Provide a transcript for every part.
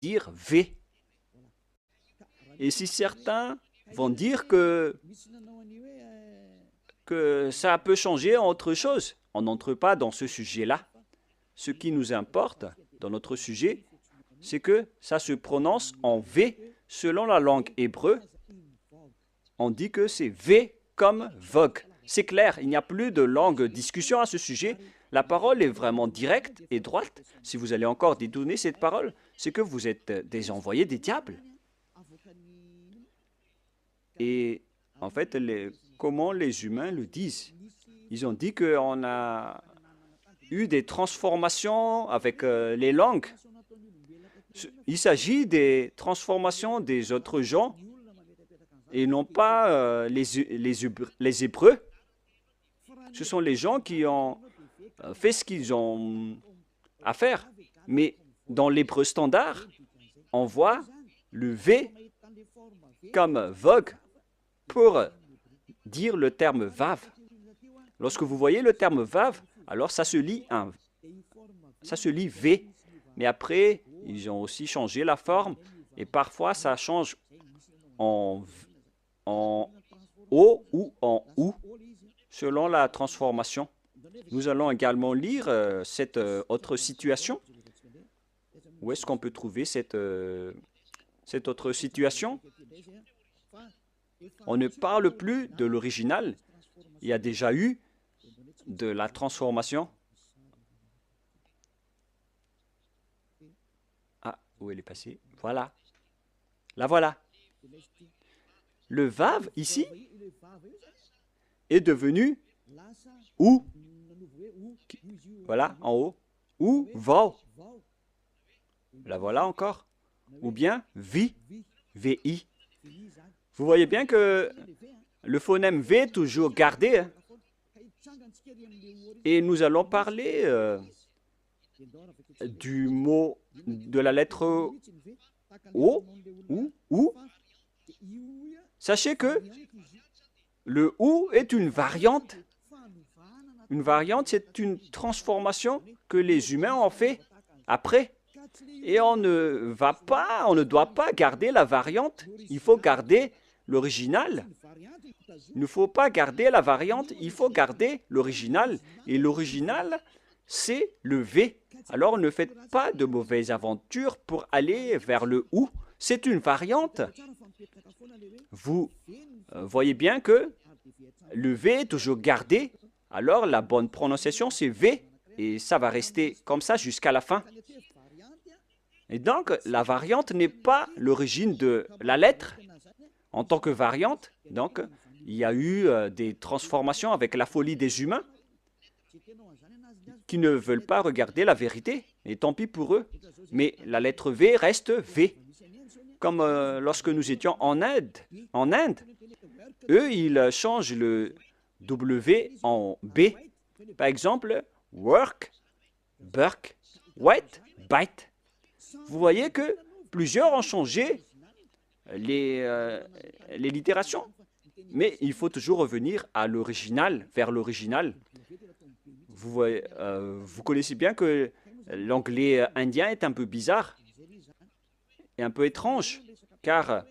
dire V. Et si certains vont dire que ça peut changer en autre chose, on n'entre pas dans ce sujet-là. Ce qui nous importe dans notre sujet, c'est que ça se prononce en V selon la langue hébreu. On dit que c'est V comme vogue. C'est clair, il n'y a plus de longue discussion à ce sujet. La parole est vraiment directe et droite. Si vous allez encore détourner cette parole, c'est que vous êtes des envoyés des diables. Et en fait, comment les humains le disent? Ils ont dit qu'on a eu des transformations avec les langues. Il s'agit des transformations des autres gens et non pas les Hébreux. Ce sont les gens qui ont fait ce qu'ils ont à faire. Mais dans l'hébreu standard, on voit le V comme vogue pour dire le terme vav. Lorsque vous voyez le terme vav, alors ça se lit V. Mais après, ils ont aussi changé la forme et parfois ça change en O ou en OU selon la transformation. Nous allons également lire cette autre situation. Où est-ce qu'on peut trouver cette autre situation? On ne parle plus de l'original. Il y a déjà eu de la transformation. Ah, où elle est passée? Voilà. La voilà. Le vav, ici, est devenu ou. Voilà, en haut. Ou vau. La voilà encore. Ou bien vi, vi. Vous voyez bien que le phonème V est toujours gardé. Hein? Et nous allons parler du mot, de la lettre O, ou. Sachez que le OU est une variante. Une variante, c'est une transformation que les humains ont fait après. Et on ne doit pas garder la variante. Il faut garder l'original. Il ne faut pas garder la variante, il faut garder l'original. Et l'original, c'est le V. Alors ne faites pas de mauvaises aventures pour aller vers le OU. C'est une variante. Vous voyez bien que le V est toujours gardé. Alors la bonne prononciation, c'est V. Et ça va rester comme ça jusqu'à la fin. Et donc, la variante n'est pas l'origine de la lettre. En tant que variante, donc, il y a eu des transformations avec la folie des humains qui ne veulent pas regarder la vérité. Et tant pis pour eux. Mais la lettre V reste V. Comme lorsque nous étions en Inde, eux, ils changent le W en B. Par exemple, work, burk, white, bite. Vous voyez que plusieurs ont changé les littérations. Mais il faut toujours revenir à l'original, vers l'original. Vous connaissez bien que l'anglais indien est un peu bizarre et un peu étrange, car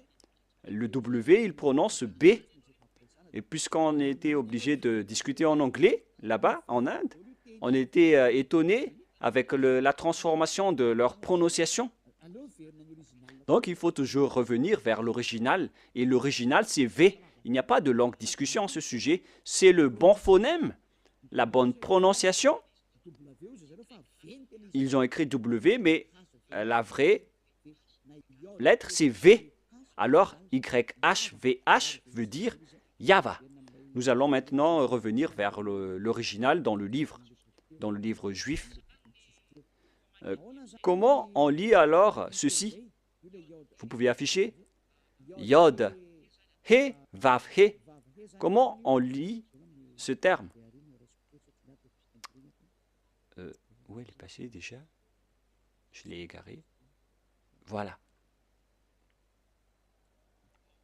le W, il prononce B. Et puisqu'on était obligé de discuter en anglais, là-bas, en Inde, on était étonné avec la transformation de leur prononciation. Donc, il faut toujours revenir vers l'original. Et l'original, c'est V. Il n'y a pas de longue discussion à ce sujet. C'est le bon phonème, la bonne prononciation. Ils ont écrit W, mais la vraie lettre, c'est V. Alors, YHVH veut dire Yava. Nous allons maintenant revenir vers l'original dans le livre juif. Comment on lit alors ceci? Vous pouvez afficher Yod, He, Vav, He. Comment on lit ce terme? Où elle est passée déjà? Je l'ai égarée. Voilà.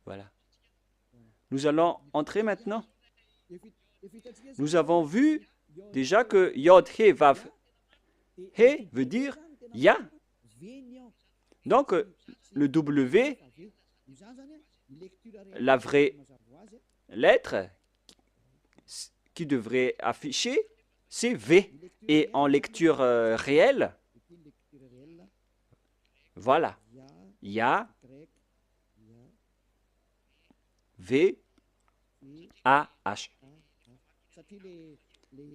Voilà. Nous allons entrer maintenant. Nous avons vu déjà que Yod, He, Vav, He veut dire Ya. Donc, le W, la vraie lettre qui devrait afficher, c'est V. Et en lecture réelle, voilà, Ya, V, A, H.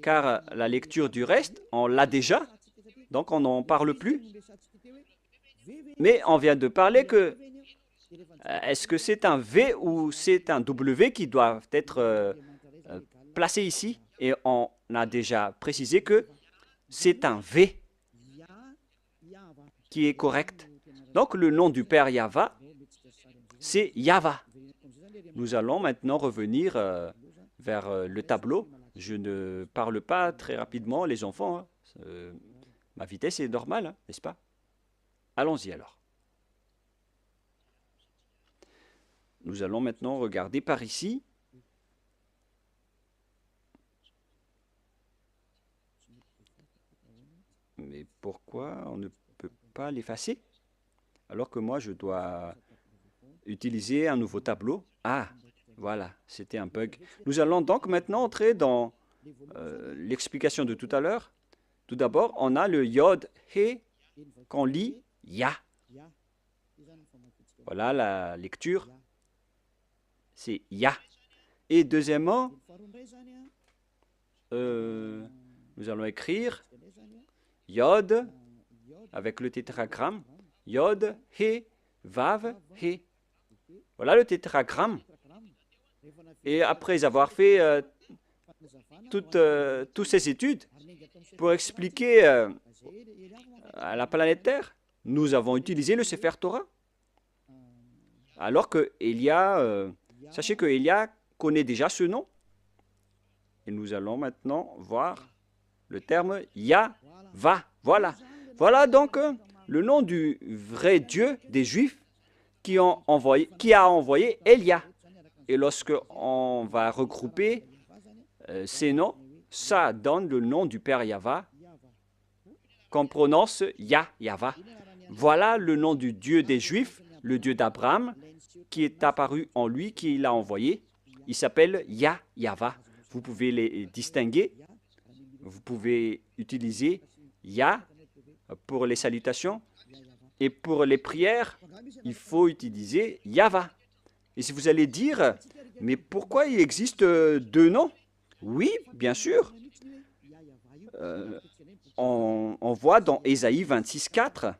Car la lecture du reste, on l'a déjà, donc on n'en parle plus. Mais on vient de parler que est-ce que c'est un V ou c'est un W qui doit être placé ici? Et on a déjà précisé que c'est un V qui est correct. Donc le nom du Père Yahva, c'est Yahva. Nous allons maintenant revenir vers le tableau. Je ne parle pas très rapidement, les enfants. Hein. Ma vitesse est normale, hein, n'est-ce pas? Allons-y alors. Nous allons maintenant regarder par ici. Mais pourquoi on ne peut pas l'effacer? Alors que moi, je dois utiliser un nouveau tableau. Ah, voilà, c'était un bug. Nous allons donc maintenant entrer dans l'explication de tout à l'heure. Tout d'abord, on a le Yod, He, qu'on lit Ya. Voilà la lecture. C'est Ya. Et deuxièmement, nous allons écrire Yod avec le tétragramme. Yod, He, Vav, He. Voilà le tétragramme. Et après avoir fait toutes ces études pour expliquer à la planète Terre, nous avons utilisé le Sefer Torah. Alors que Elia, sachez que Elia connaît déjà ce nom. Et nous allons maintenant voir le terme Yahva. Voilà. Voilà donc le nom du vrai Dieu des Juifs qui a envoyé Elia. Et lorsque on va regrouper ces noms, ça donne le nom du Père Yahva qu'on prononce Yahva. Voilà le nom du Dieu des Juifs, le Dieu d'Abraham, qui est apparu en lui, qui l'a envoyé. Il s'appelle Yahva. Vous pouvez les distinguer. Vous pouvez utiliser Ya pour les salutations. Et pour les prières, il faut utiliser Yahva. Et si vous allez dire, mais pourquoi il existe deux noms? Oui, bien sûr. On voit dans Ésaïe 26:4,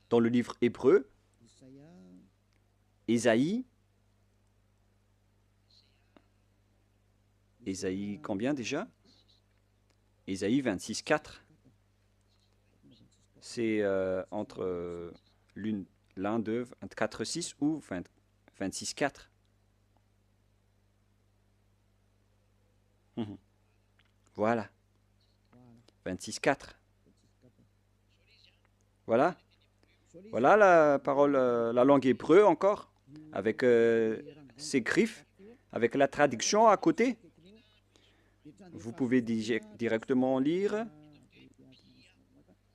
dans le livre hébreu, Ésaïe combien déjà? Ésaïe 26:4. C'est entre l'un de 24:6 ou 26:4. Voilà. 26:4. Voilà. Voilà la parole, la langue hébreu encore, avec ses griffes, avec la traduction à côté. Vous pouvez directement lire.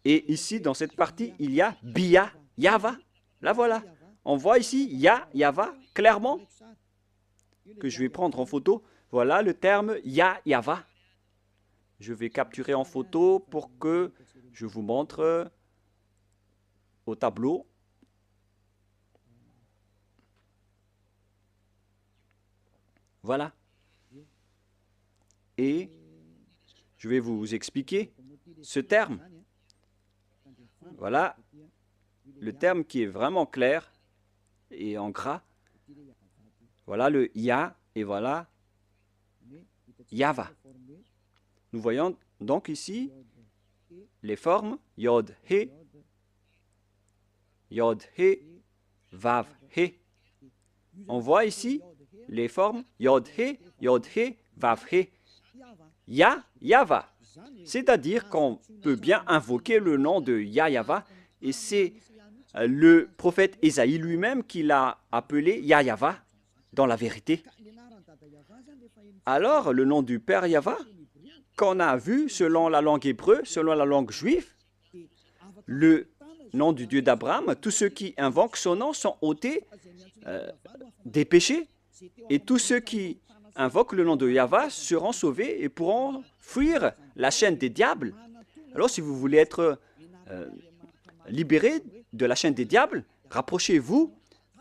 Et ici, dans cette partie, il y a Bia, Yahva. Là, voilà. On voit ici Yahva, clairement, que je vais prendre en photo. Voilà le terme Yahva. Je vais capturer en photo pour que je vous montre au tableau. Voilà. Et je vais vous expliquer ce terme. Voilà le terme qui est vraiment clair et en gras. Voilà le Ya et voilà Yahva. Nous voyons donc ici les formes Yod, He, Vav, He. On voit ici les formes Yod, He, Vav, He. Yahva. C'est-à-dire qu'on peut bien invoquer le nom de Yahva et c'est le prophète Ésaïe lui-même qui l'a appelé Yahva dans la vérité. Alors, le nom du Père Yahva, qu'on a vu selon la langue hébreu, selon la langue juive, le nom du Dieu d'Abraham, tous ceux qui invoquent son nom sont ôtés des péchés, et tous ceux qui invoquent le nom de Yahva seront sauvés et pourront fuir la chaîne des diables. Alors, si vous voulez être libéré de la chaîne des diables, rapprochez-vous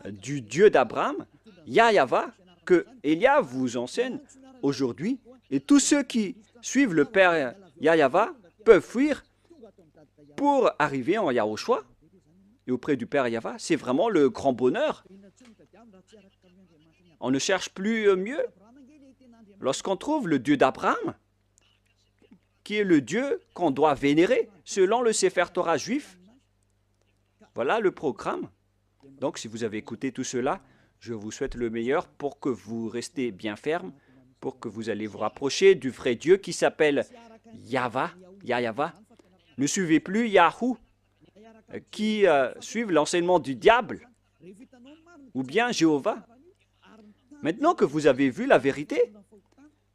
du Dieu d'Abraham, Yahva, que Élia vous enseigne aujourd'hui. Et tous ceux qui suivent le Père Yahva peuvent fuir pour arriver en Yahushua et auprès du Père Yahva. C'est vraiment le grand bonheur. On ne cherche plus mieux. Lorsqu'on trouve le Dieu d'Abraham, qui est le Dieu qu'on doit vénérer selon le Sefer Torah juif, voilà le programme. Donc, si vous avez écouté tout cela, je vous souhaite le meilleur pour que vous restez bien ferme, pour que vous allez vous rapprocher du vrai Dieu qui s'appelle Yahva. Ne suivez plus Yahou, qui suivent l'enseignement du diable, ou bien Jéhovah. Maintenant que vous avez vu la vérité,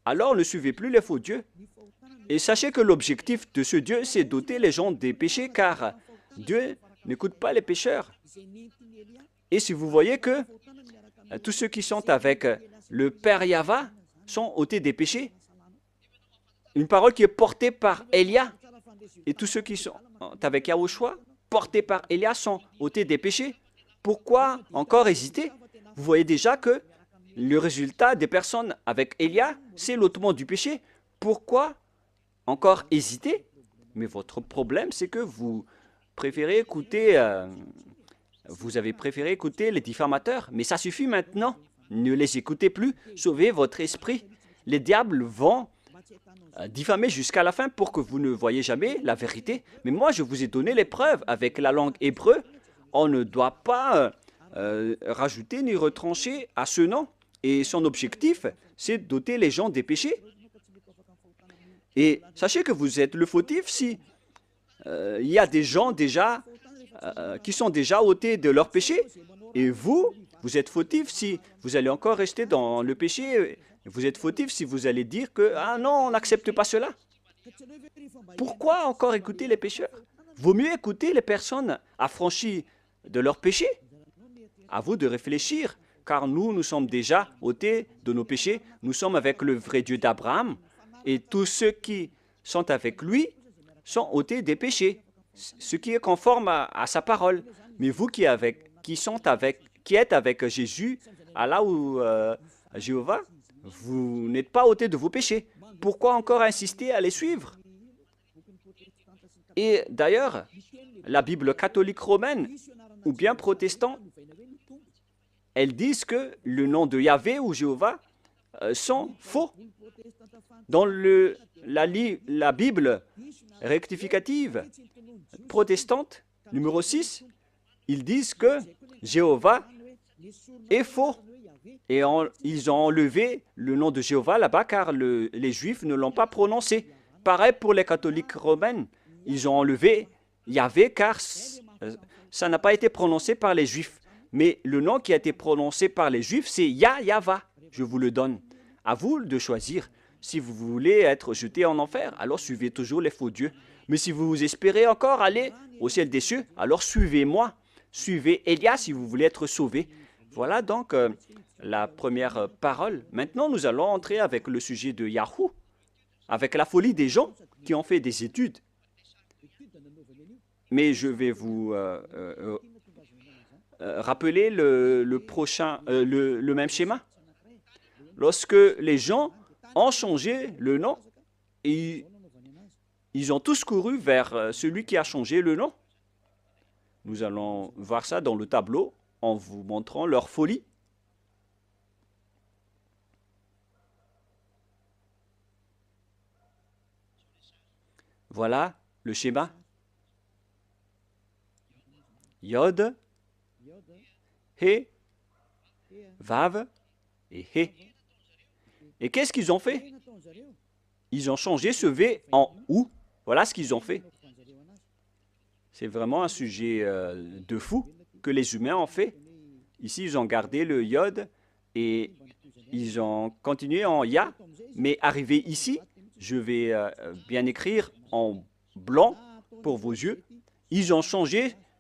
alors ne suivez plus les faux dieux. Et sachez que l'objectif de ce Dieu, c'est d'ôter les gens des péchés, car Dieu n'écoute pas les pécheurs. Et si vous voyez que tous ceux qui sont avec le Père Yahva sont ôtés des péchés, une parole qui est portée par Élia, et tous ceux qui sont avec Yahushua, portés par Élia, sont ôtés des péchés. Pourquoi encore hésiter? Vous voyez déjà que le résultat des personnes avec Élia, c'est l'ôtement du péché. Pourquoi encore hésiter? Mais votre problème, c'est que vous préférez écouter, vous avez préféré écouter les diffamateurs. Mais ça suffit maintenant. Ne les écoutez plus. Sauvez votre esprit. Les diables vont diffamer jusqu'à la fin pour que vous ne voyez jamais la vérité. Mais moi, je vous ai donné les preuves. Avec la langue hébreu, on ne doit pas rajouter ni retrancher à ce nom. Et son objectif, c'est d'ôter les gens des péchés. Et sachez que vous êtes le fautif si il y a des gens déjà qui sont déjà ôtés de leur péché. Et vous êtes fautif si vous allez encore rester dans le péché. Vous êtes fautif si vous allez dire que « Ah non, on n'accepte pas cela ». Pourquoi encore écouter les pécheurs? Vaut mieux écouter les personnes affranchies de leur péché. À vous de réfléchir, car nous sommes déjà ôtés de nos péchés. Nous sommes avec le vrai Dieu d'Abraham. Et tous ceux qui sont avec lui sont ôtés des péchés, ce qui est conforme à sa parole. Mais vous qui êtes avec Jésus, Allah ou Jéhovah, vous n'êtes pas ôtés de vos péchés. Pourquoi encore insister à les suivre? Et d'ailleurs, la Bible catholique romaine ou bien protestante, elles disent que le nom de Yahvé ou Jéhovah sont faux. Dans la Bible rectificative protestante, numéro 6, ils disent que Jéhovah est faux. Et ils ont enlevé le nom de Jéhovah là-bas car les Juifs ne l'ont pas prononcé. Pareil pour les catholiques romaines. Ils ont enlevé Yahvé car ça n'a pas été prononcé par les Juifs. Mais le nom qui a été prononcé par les Juifs, c'est Yahva. Je vous le donne. À vous de choisir. Si vous voulez être jeté en enfer, alors suivez toujours les faux dieux. Mais si vous espérez encore aller au ciel des cieux, alors suivez-moi. Suivez Élia si vous voulez être sauvé. Voilà donc la première parole. Maintenant, nous allons entrer avec le sujet de Yahou, avec la folie des gens qui ont fait des études. Mais je vais vous rappeler le même schéma. Lorsque les gens ont changé le nom, et ils ont tous couru vers celui qui a changé le nom. Nous allons voir ça dans le tableau en vous montrant leur folie. Voilà le schéma. Yod, He, Vav et He. Et qu'est-ce qu'ils ont fait? Ils ont changé ce V en OU. Voilà ce qu'ils ont fait. C'est vraiment un sujet de fou que les humains ont fait. Ici, ils ont gardé le Yod et ils ont continué en Ya. Mais arrivé ici, je vais bien écrire en blanc pour vos yeux. Ils ont changé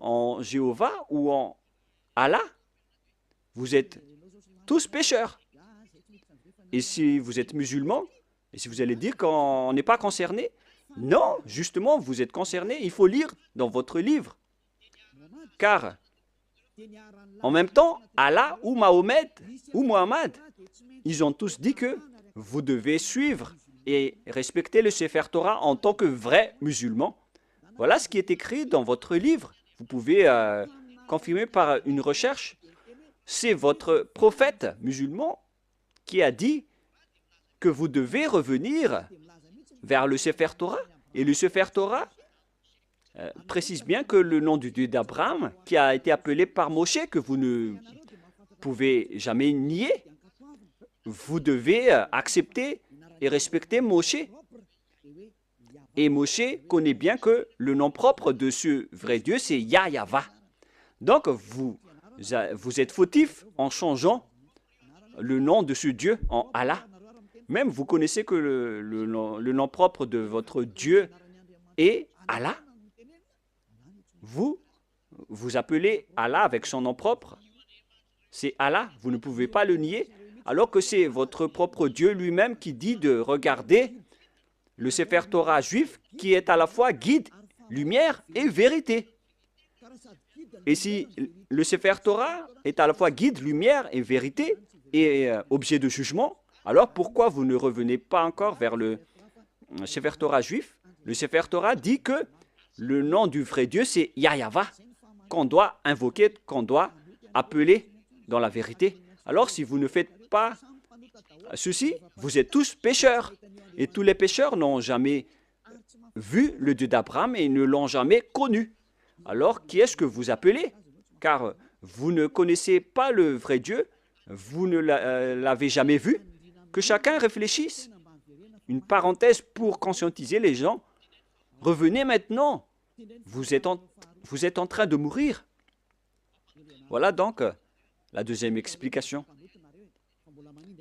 en Jéhovah ou en Allah, vous êtes tous pécheurs. Et si vous êtes musulman, et si vous allez dire qu'on n'est pas concerné, non, justement, vous êtes concerné. Il faut lire dans votre livre. Car, en même temps, Allah ou Mahomet ou Mohammed, ils ont tous dit que vous devez suivre et respecter le Sefer Torah en tant que vrai musulman. Voilà ce qui est écrit dans votre livre. Vous pouvez confirmer par une recherche. C'est votre prophète musulman qui a dit que vous devez revenir vers le Sefer Torah. Et le Sefer Torah précise bien que le nom du Dieu d'Abraham, qui a été appelé par Moshe, que vous ne pouvez jamais nier, vous devez accepter et respecter Moshe. Et Moshe connaît bien que le nom propre de ce vrai Dieu, c'est Yahweh. Donc, vous êtes fautif en changeant le nom de ce Dieu en Allah. Même vous connaissez que le nom propre de votre Dieu est Allah. Vous appelez Allah avec son nom propre. C'est Allah, vous ne pouvez pas le nier, alors que c'est votre propre Dieu lui-même qui dit de regarder le Sefer Torah juif qui est à la fois guide, lumière et vérité. Et si le Sefer Torah est à la fois guide, lumière et vérité et objet de jugement, alors pourquoi vous ne revenez pas encore vers le Sefer Torah juif? Le Sefer Torah dit que le nom du vrai Dieu, c'est Yahweh, qu'on doit invoquer, qu'on doit appeler dans la vérité. Alors si vous ne faites pas ceci, vous êtes tous pécheurs. Et tous les pécheurs n'ont jamais vu le Dieu d'Abraham et ne l'ont jamais connu. Alors qui est-ce que vous appelez? Car vous ne connaissez pas le vrai Dieu, vous ne l'avez jamais vu. Que chacun réfléchisse. Une parenthèse pour conscientiser les gens. Revenez maintenant. Vous êtes en train de mourir. Voilà donc la deuxième explication.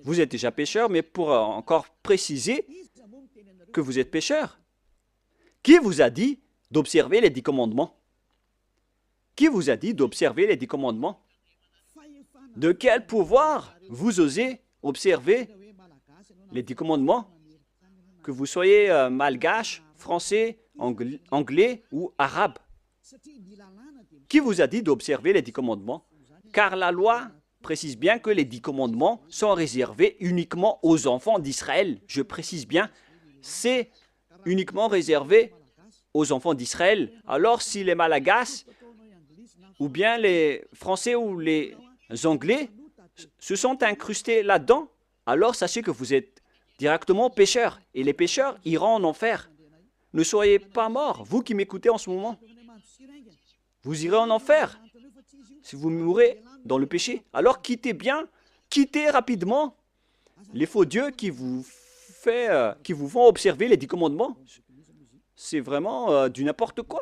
Vous êtes déjà pécheur, mais pour encore préciser que vous êtes pécheur, qui vous a dit d'observer les 10 commandements? Qui vous a dit d'observer les 10 commandements? De quel pouvoir vous osez observer les 10 commandements? Que vous soyez malgache, français, anglais ou arabe. Qui vous a dit d'observer les 10 commandements? Car la loi précise bien que les 10 commandements sont réservés uniquement aux enfants d'Israël. Je précise bien, c'est uniquement réservé aux enfants d'Israël. Alors si les Malagasy, ou bien les Français ou les Anglais se sont incrustés là-dedans, alors sachez que vous êtes directement pécheurs. Et les pécheurs iront en enfer. Ne soyez pas morts, vous qui m'écoutez en ce moment. Vous irez en enfer si vous mourrez dans le péché. Alors quittez rapidement les faux dieux qui vous font observer les 10 commandements. C'est vraiment du n'importe quoi.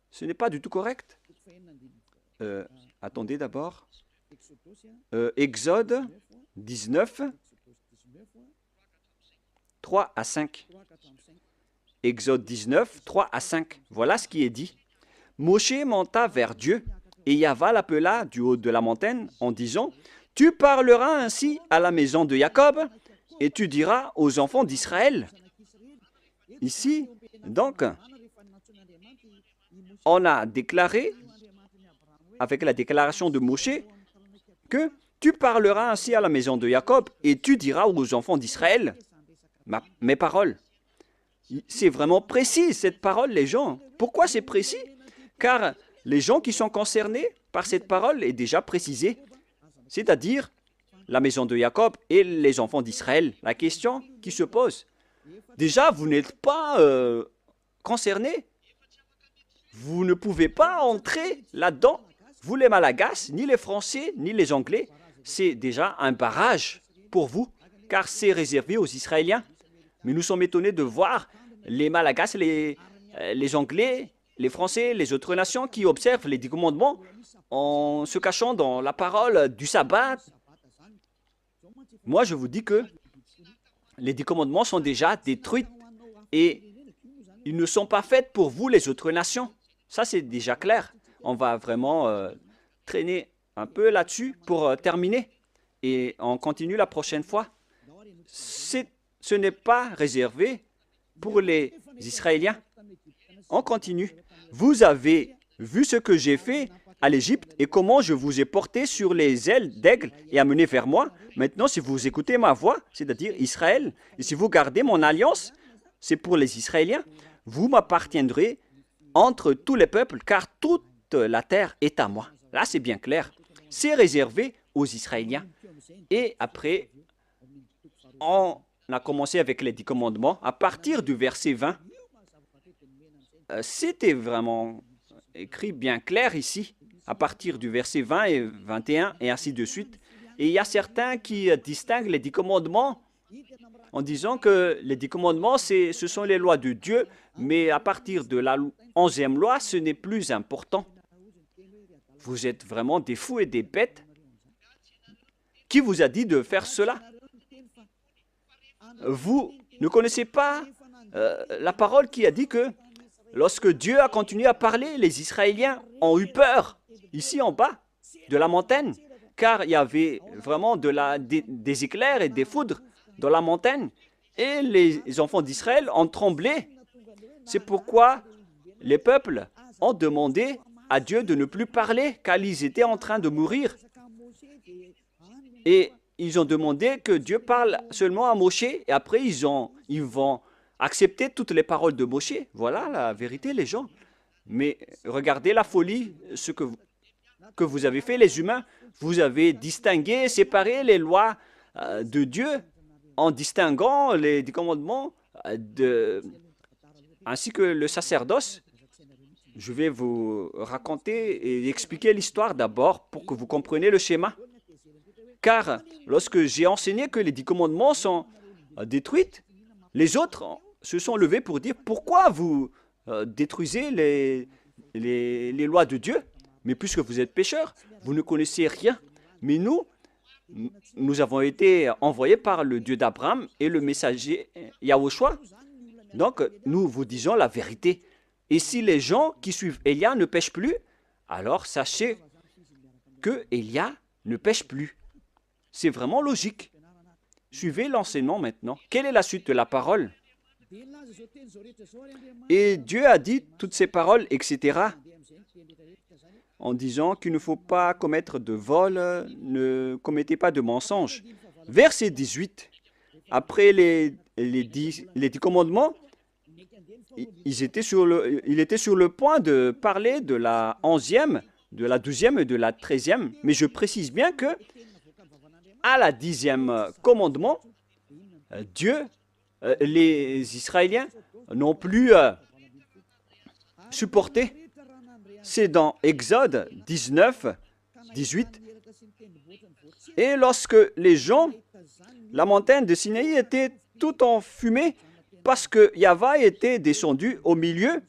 Ce n'est pas du tout correct. Attendez d'abord. Exode 19, 3 à 5. Exode 19, 3 à 5. Voilà ce qui est dit. Moshe monta vers Dieu, et Yahweh l'appela du haut de la montagne en disant, « Tu parleras ainsi à la maison de Jacob, et tu diras aux enfants d'Israël. » Ici, donc, on a déclaré, avec la déclaration de Moshe, que tu parleras ainsi à la maison de Jacob, et tu diras aux enfants d'Israël mes paroles. C'est vraiment précis, cette parole, les gens. Pourquoi c'est précis? Car les gens qui sont concernés par cette parole est déjà précisée, c'est-à-dire la maison de Jacob et les enfants d'Israël. La question qui se pose, déjà, vous n'êtes pas concernés. Vous ne pouvez pas entrer là-dedans. Vous, les Malagasy, ni les Français, ni les Anglais, c'est déjà un barrage pour vous, car c'est réservé aux Israéliens. Mais nous sommes étonnés de voir les Malagasy, les Anglais, les Français, les autres nations qui observent les 10 commandements en se cachant dans la parole du sabbat. Moi, je vous dis que les 10 commandements sont déjà détruits et ils ne sont pas faits pour vous, les autres nations. Ça, c'est déjà clair. on va vraiment traîner un peu là-dessus pour terminer. Et on continue la prochaine fois. Ce n'est pas réservé pour les Israéliens. On continue. Vous avez vu ce que j'ai fait à l'Égypte et comment je vous ai porté sur les ailes d'aigle et amené vers moi. Maintenant, si vous écoutez ma voix, c'est-à-dire Israël, et si vous gardez mon alliance, c'est pour les Israéliens, vous m'appartiendrez entre tous les peuples, car toute la terre est à moi. Là, c'est bien clair. C'est réservé aux Israéliens. Et après, on a commencé avec les 10 commandements. À partir du verset 20, c'était vraiment écrit bien clair ici, à partir du verset 20 et 21, et ainsi de suite. Et il y a certains qui distinguent les 10 commandements en disant que les 10 commandements, ce sont les lois de Dieu, mais à partir de la 11e loi, ce n'est plus important. Vous êtes vraiment des fous et des bêtes. Qui vous a dit de faire cela? Vous ne connaissez pas la parole qui a dit que lorsque Dieu a continué à parler, les Israéliens ont eu peur, ici en bas, de la montagne, car il y avait vraiment des éclairs et des foudres dans la montagne, et les enfants d'Israël ont tremblé. C'est pourquoi les peuples ont demandé à Dieu de ne plus parler, car ils étaient en train de mourir. Et ils ont demandé que Dieu parle seulement à Moshe, et après ils vont accepter toutes les paroles de Moshe. Voilà la vérité, les gens. Mais regardez la folie, ce que vous avez fait, les humains. Vous avez distingué, séparé les lois de Dieu en distinguant les 10 commandements ainsi que le sacerdoce. Je vais vous raconter et expliquer l'histoire d'abord pour que vous compreniez le schéma. Car lorsque j'ai enseigné que les 10 commandements sont détruits, les autres se sont levés pour dire pourquoi vous détruisez les lois de Dieu. Mais puisque vous êtes pécheurs, vous ne connaissez rien. Mais nous avons été envoyés par le Dieu d'Abraham et le messager Yahushua. Donc, nous vous disons la vérité. Et si les gens qui suivent Élia ne pêchent plus, alors sachez que Élia ne pêche plus. C'est vraiment logique. Suivez l'enseignement maintenant. Quelle est la suite de la parole? Et Dieu a dit toutes ces paroles, etc., en disant qu'il ne faut pas commettre de vol, ne commettez pas de mensonge. Verset 18, après les 10 commandements, il était sur le point de parler de la 11e, de la 12e et de la 13e, mais je précise bien que à la 10e commandement, les Israéliens n'ont plus supporté. C'est dans Exode 19, 18. Et lorsque les gens, la montagne de Sinaï était tout en fumée parce que Yahva était descendu au milieu,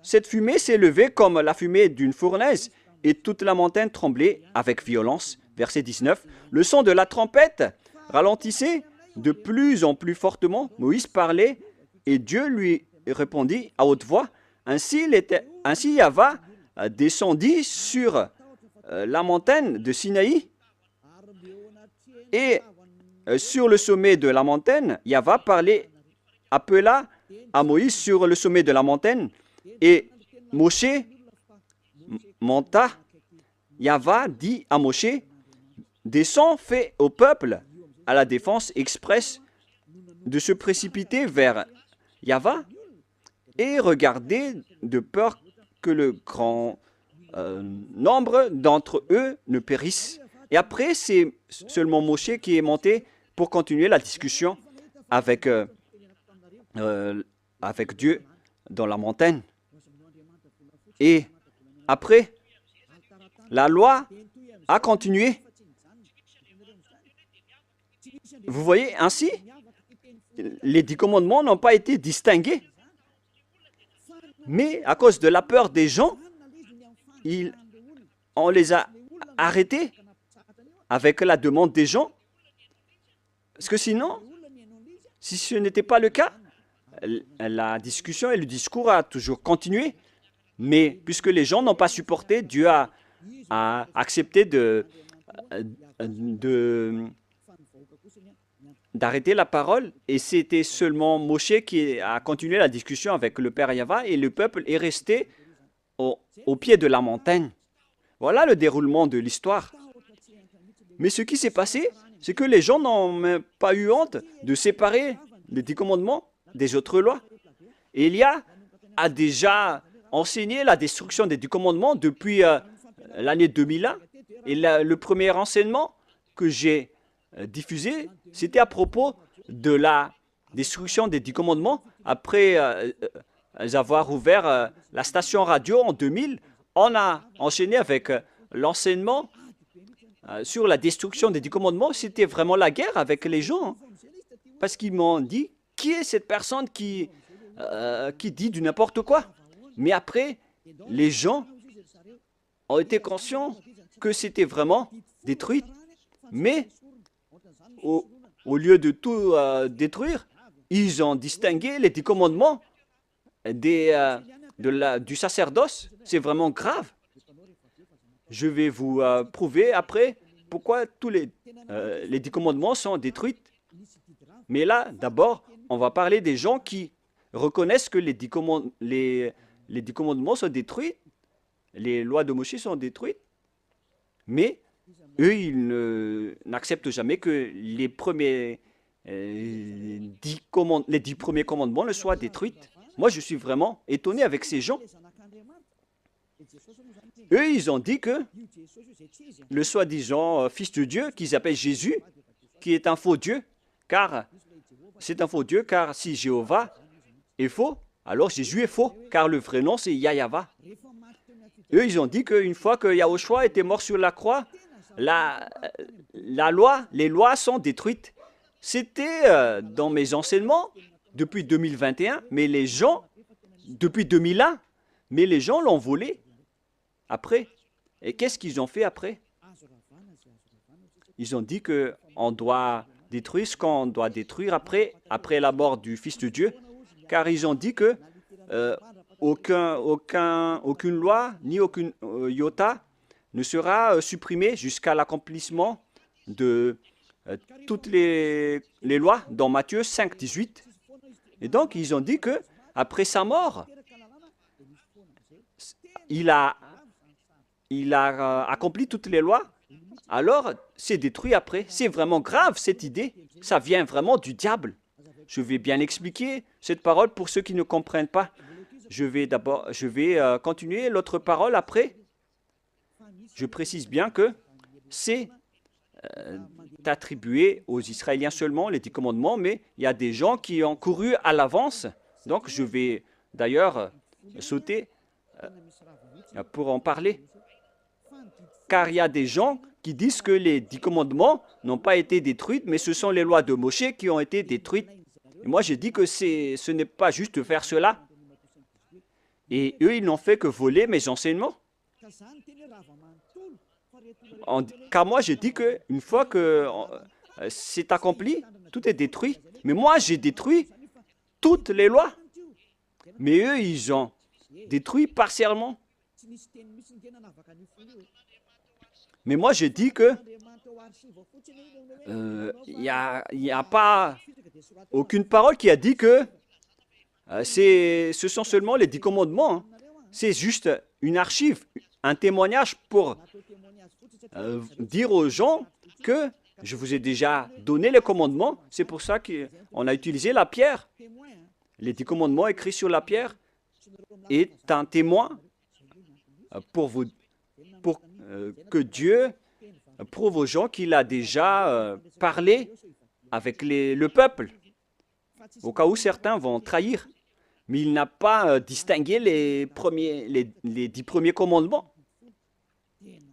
cette fumée s'est levée comme la fumée d'une fournaise et toute la montagne tremblait avec violence. Verset 19. Le son de la trompette ralentissait de plus en plus fortement. Moïse parlait et Dieu lui répondit à haute voix. Ainsi Yahva descendit sur la montagne de Sinaï et sur le sommet de la montagne, Yahva appela à Moïse sur le sommet de la montagne et Moshe monta. Yahva dit à Moshe, descends, fais au peuple à la défense expresse de se précipiter vers Yahva et regardez de peur que le grand nombre d'entre eux ne périssent. Et après, c'est seulement Moshe qui est monté pour continuer la discussion avec Dieu dans la montagne. Et après, la loi a continué. Vous voyez, ainsi, les 10 commandements n'ont pas été distingués. Mais à cause de la peur des gens, on les a arrêtés avec la demande des gens. Parce que sinon, si ce n'était pas le cas, la discussion et le discours a toujours continué. Mais puisque les gens n'ont pas supporté, Dieu a accepté d'arrêter la parole, et c'était seulement Moshe qui a continué la discussion avec le Père Yahva, et le peuple est resté au pied de la montagne. Voilà le déroulement de l'histoire. Mais ce qui s'est passé, c'est que les gens n'ont même pas eu honte de séparer les 10 commandements des autres lois. Élia a déjà enseigné la destruction des 10 commandements depuis l'année 2001. Et le premier enseignement que j'ai diffusé, c'était à propos de la destruction des 10 commandements. Après avoir ouvert la station radio en 2000, on a enchaîné avec l'enseignement sur la destruction des 10 commandements. C'était vraiment la guerre avec les gens, hein, parce qu'ils m'ont dit, qui est cette personne qui dit du n'importe quoi? Mais après, les gens ont été conscients que c'était vraiment détruit. Mais au lieu de tout détruire, ils ont distingué les 10 commandements du sacerdoce. C'est vraiment grave. Je vais vous prouver après pourquoi tous les 10 commandements sont détruits. Mais là, d'abord, on va parler des gens qui reconnaissent que les 10 commandements sont détruits, les lois de Moïse sont détruites, mais eux, ils n'acceptent jamais que les 10 premiers commandements ne soient détruits. Moi, je suis vraiment étonné avec ces gens. Eux, ils ont dit que le soi-disant fils de Dieu, qu'ils appellent Jésus, qui est un faux Dieu, car c'est un faux Dieu, car si Jéhovah est faux, alors Jésus est faux, car le vrai nom, c'est Yahva. Eux, ils ont dit qu'une fois que Yahushua était mort sur la croix, les lois sont détruites. C'était dans mes enseignements depuis 2021, mais les gens, depuis 2001, mais les gens l'ont volé après. Et qu'est-ce qu'ils ont fait après? Ils ont dit qu'on doit détruire ce qu'on doit détruire après la mort du Fils de Dieu, car ils ont dit que aucune loi ni aucune iota ne sera supprimée jusqu'à l'accomplissement de toutes les lois dans Matthieu 5, 18. Et donc, ils ont dit que après sa mort, il a accompli toutes les lois, alors c'est détruit après. C'est vraiment grave cette idée. Ça vient vraiment du diable. Je vais bien expliquer cette parole pour ceux qui ne comprennent pas. Je vais continuer l'autre parole après. Je précise bien que c'est attribué aux Israéliens seulement, les 10 commandements, mais il y a des gens qui ont couru à l'avance. Donc je vais d'ailleurs sauter pour en parler. Car il y a des gens qui disent que les 10 commandements n'ont pas été détruits, mais ce sont les lois de Moshe qui ont été détruites. Et moi, j'ai dit que ce n'est pas juste de faire cela. Et eux, ils n'ont fait que voler mes enseignements. Car moi, j'ai dit qu'une fois que c'est accompli, tout est détruit. Mais moi, j'ai détruit toutes les lois. Mais eux, ils ont détruit partiellement. Mais moi, j'ai dit que il n'y a pas aucune parole qui a dit que ce sont seulement les 10 commandements. Hein. C'est juste une archive, un témoignage pour dire aux gens que je vous ai déjà donné les commandements. C'est pour ça qu'on a utilisé la pierre. Les 10 commandements écrits sur la pierre est un témoin pour que Dieu prouve aux gens qu'il a déjà parlé avec le peuple, au cas où certains vont trahir. Mais il n'a pas distingué les 10 premiers commandements.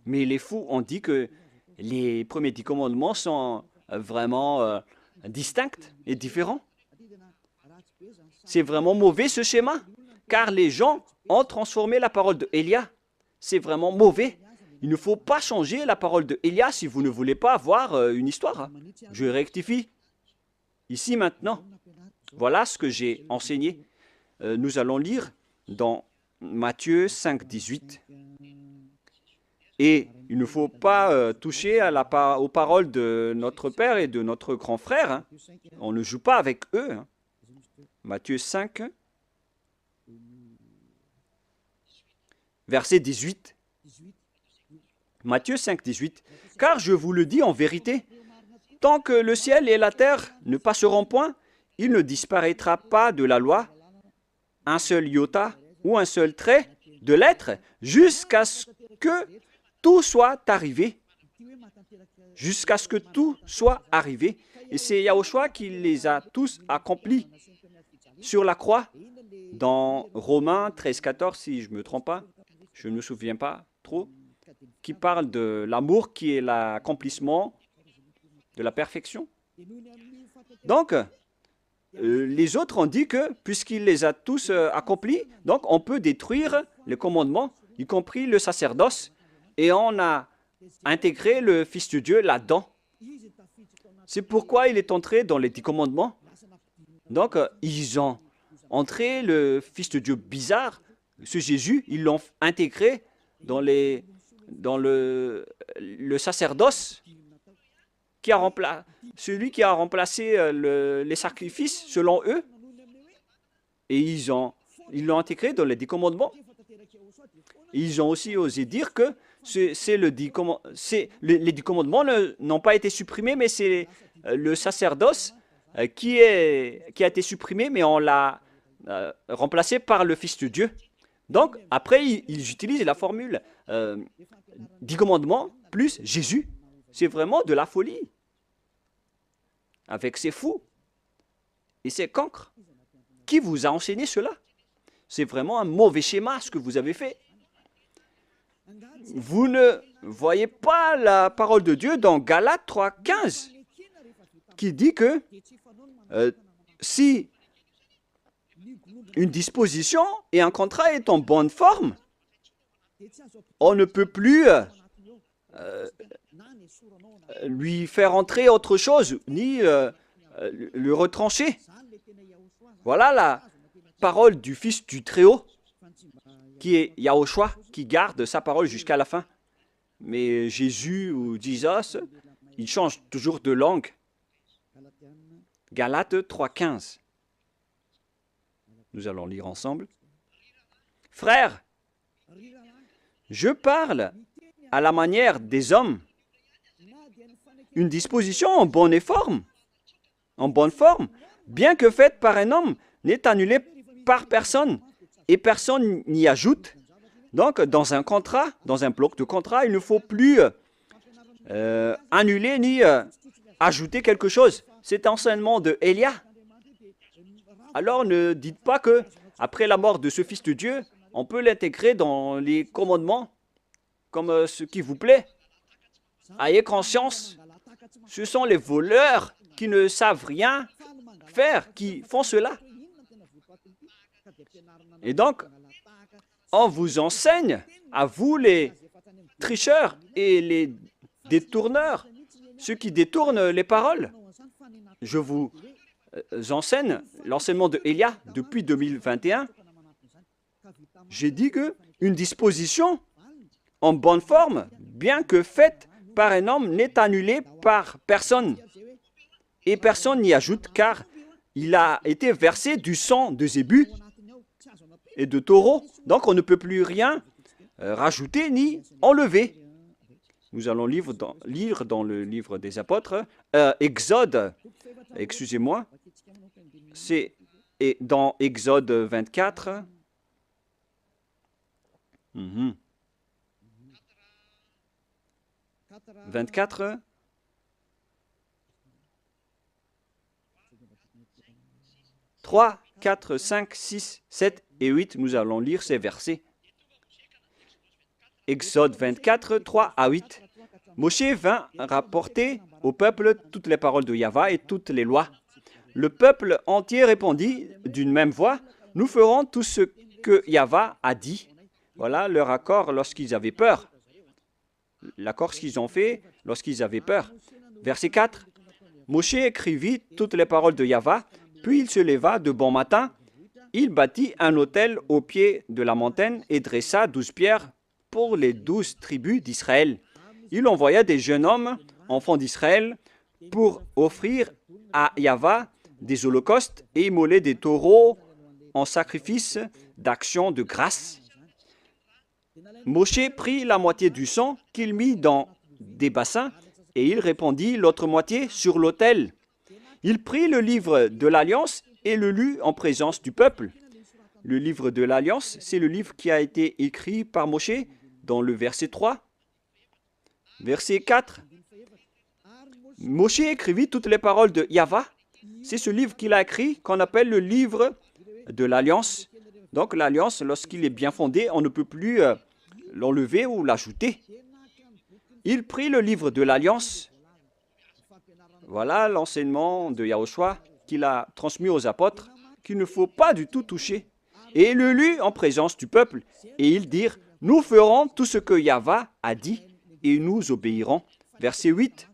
Mais les fous ont dit que les premiers 10 commandements sont vraiment distincts et différents. C'est vraiment mauvais ce schéma, car les gens ont transformé la parole de Élia. C'est vraiment mauvais. Il ne faut pas changer la parole de Élia si vous ne voulez pas avoir une histoire. Je rectifie. Ici maintenant, voilà ce que j'ai enseigné. Nous allons lire dans Matthieu 5, 18. Et il ne faut pas toucher aux paroles de notre Père et de notre grand frère. Hein. On ne joue pas avec eux. Hein. Matthieu 5, verset 18. Matthieu 5, 18. Car je vous le dis en vérité, tant que le ciel et la terre ne passeront point, il ne disparaîtra pas de la loi un seul iota ou un seul trait de lettre jusqu'à ce que tout soit arrivé. Jusqu'à ce que tout soit arrivé. Et c'est Yahushua qui les a tous accomplis sur la croix. Dans Romains 13, 14, si je ne me trompe pas, je ne me souviens pas trop, qui parle de l'amour qui est l'accomplissement de la perfection. Donc, les autres ont dit que, puisqu'il les a tous accomplis, donc on peut détruire les commandements, y compris le sacerdoce, et on a intégré le Fils de Dieu là-dedans. C'est pourquoi il est entré dans les 10 commandements. Donc, ils ont entré le Fils de Dieu bizarre, ce Jésus, ils l'ont intégré dans le sacerdoce, celui qui a remplacé les sacrifices selon eux, et ils l'ont intégré dans les 10 commandements. Ils ont aussi osé dire que les 10 commandements n'ont pas été supprimés, mais c'est le sacerdoce qui a été supprimé, mais on l'a remplacé par le Fils de Dieu. Donc, après, ils utilisent la formule 10 commandements plus Jésus. C'est vraiment de la folie. Avec ces fous et ces cancres. Qui vous a enseigné cela? C'est vraiment un mauvais schéma ce que vous avez fait. Vous ne voyez pas la parole de Dieu dans Galates 3, 15 qui dit que si une disposition et un contrat est en bonne forme, on ne peut plus lui faire entrer autre chose, ni le retrancher. Voilà la parole du Fils du Très-Haut, qui est Yahushua, qui garde sa parole jusqu'à la fin. Mais Jésus ou Jesus, il change toujours de langue. Galates 3,15. Nous allons lire ensemble. Frères, je parle à la manière des hommes. Une disposition en bonne forme, bien que faite par un homme, n'est annulée par personne et personne n'y ajoute. Donc, dans un contrat, dans un bloc de contrat, il ne faut plus annuler ni ajouter quelque chose. C'est l'enseignement de Élia. Alors, ne dites pas que après la mort de ce Fils de Dieu, on peut l'intégrer dans les commandements comme ce qui vous plaît. Ayez conscience, ce sont les voleurs qui ne savent rien faire, qui font cela. Et donc, on vous enseigne, à vous les tricheurs et les détourneurs, ceux qui détournent les paroles. Je vous enseigne l'enseignement de Élia depuis 2021. J'ai dit qu'une disposition en bonne forme, bien que faite par un homme, n'est annulée par personne. Et personne n'y ajoute, car il a été versé du sang de zébu et de taureau. Donc on ne peut plus rien rajouter ni enlever. Nous allons lire dans le livre des apôtres, Exode, excusez-moi, c'est dans Exode 24. 24. « 3, 4, 5, 6, 7 et 8, nous allons lire ces versets. Exode 24, 3 à 8. Moshe vint rapporter au peuple toutes les paroles de Yahva et toutes les lois. Le peuple entier répondit d'une même voix, « Nous ferons tout ce que Yahva a dit. » Voilà leur accord lorsqu'ils avaient peur. L'accord qu'ils ont fait lorsqu'ils avaient peur. Verset 4. Moshe écrivit toutes les paroles de Yahva, puis il se leva de bon matin il bâtit un autel au pied de la montagne et dressa 12 pierres pour les 12 tribus d'Israël. Il envoya des jeunes hommes, enfants d'Israël, pour offrir à Yahvé des holocaustes et immoler des taureaux en sacrifice d'action de grâce. Moshe prit la moitié du sang qu'il mit dans des bassins et il répandit l'autre moitié sur l'autel. Il prit le livre de l'Alliance et le lut en présence du peuple. Le livre de l'Alliance, c'est le livre qui a été écrit par Moshe dans le verset 3. Verset 4. Moshe écrivit toutes les paroles de Yahvé. C'est ce livre qu'il a écrit qu'on appelle le livre de l'Alliance. Donc l'Alliance, lorsqu'il est bien fondé, on ne peut plus l'enlever ou l'ajouter. Il prit le livre de l'Alliance. Voilà l'enseignement de Yahushua qu'il a transmis aux apôtres, qu'il ne faut pas du tout toucher. Et il le lut en présence du peuple. Et ils dirent, nous ferons tout ce que Yahvé a dit et nous obéirons. Verset 8.